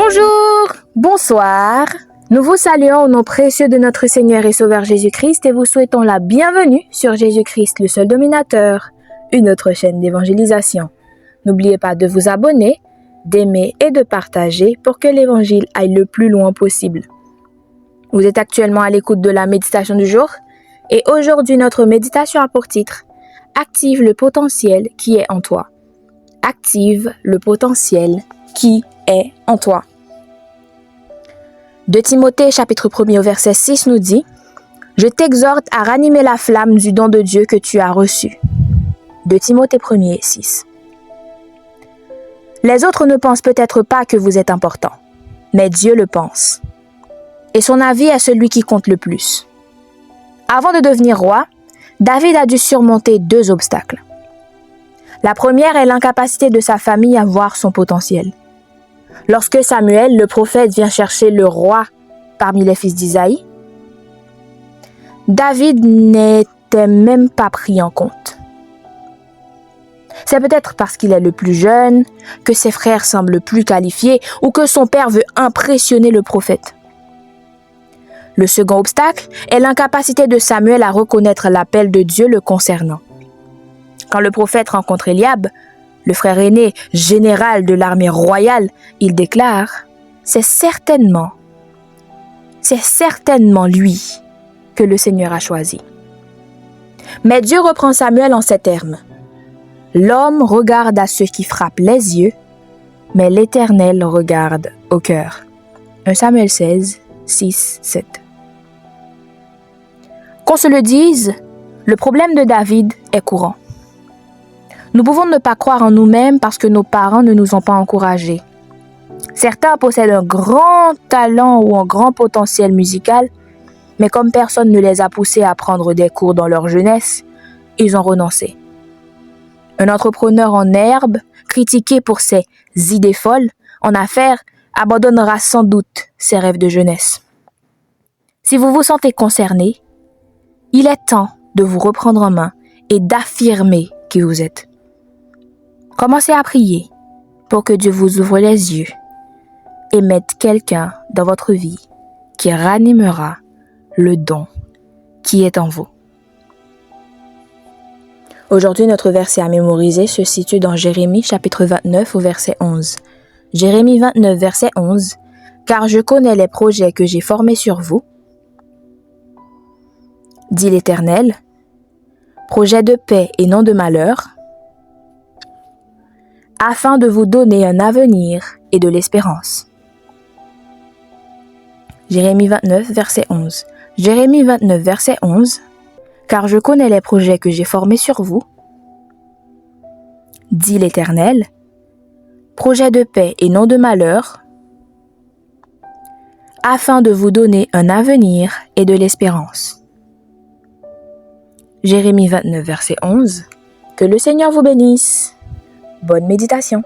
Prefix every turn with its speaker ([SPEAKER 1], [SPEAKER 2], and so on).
[SPEAKER 1] Bonjour, bonsoir. Nous vous saluons au nom précieux de notre Seigneur et Sauveur Jésus-Christ et vous souhaitons la bienvenue sur Jésus-Christ, le seul dominateur, une autre chaîne d'évangélisation. N'oubliez pas de vous abonner, d'aimer et de partager pour que l'évangile aille le plus loin possible. Vous êtes actuellement à l'écoute de la méditation du jour et aujourd'hui notre méditation a pour titre « Active le potentiel qui est en toi ». Active le potentiel qui est en toi. 2 Timothée chapitre 1er au verset 6 nous dit « Je t'exhorte à ranimer la flamme du don de Dieu que tu as reçu. » 2 Timothée 1er 6. Les autres ne pensent peut-être pas que vous êtes important, mais Dieu le pense. Et son avis est celui qui compte le plus. Avant de devenir roi, David a dû surmonter 2 obstacles. La première est l'incapacité de sa famille à voir son potentiel. Lorsque Samuel, le prophète, vient chercher le roi parmi les fils d'Isaïe, David n'était même pas pris en compte. C'est peut-être parce qu'il est le plus jeune, que ses frères semblent plus qualifiés ou que son père veut impressionner le prophète. Le second obstacle est l'incapacité de Samuel à reconnaître l'appel de Dieu le concernant. Quand le prophète rencontre Eliab, le frère aîné, général de l'armée royale, il déclare « C'est certainement lui que le Seigneur a choisi. » Mais Dieu reprend Samuel en ces termes. « L'homme regarde à ceux qui frappent les yeux, mais l'Éternel regarde au cœur. » 1 Samuel 16, 6, 7. Qu'on se le dise, le problème de David est courant. Nous pouvons ne pas croire en nous-mêmes parce que nos parents ne nous ont pas encouragés. Certains possèdent un grand talent ou un grand potentiel musical, mais comme personne ne les a poussés à prendre des cours dans leur jeunesse, ils ont renoncé. Un entrepreneur en herbe, critiqué pour ses idées folles en affaires, abandonnera sans doute ses rêves de jeunesse. Si vous vous sentez concerné, il est temps de vous reprendre en main et d'affirmer qui vous êtes. Commencez à prier pour que Dieu vous ouvre les yeux et mette quelqu'un dans votre vie qui ranimera le don qui est en vous. Aujourd'hui, notre verset à mémoriser se situe dans Jérémie chapitre 29 au verset 11. Jérémie 29 verset 11. « Car je connais les projets que j'ai formés sur vous, dit l'Éternel, projets de paix et non de malheur, afin de vous donner un avenir et de l'espérance. » Jérémie 29, verset 11. Jérémie 29, verset 11. « Car je connais les projets que j'ai formés sur vous, dit l'Éternel, projets de paix et non de malheur, afin de vous donner un avenir et de l'espérance. » Jérémie 29, verset 11. Que le Seigneur vous bénisse. Bonne méditation.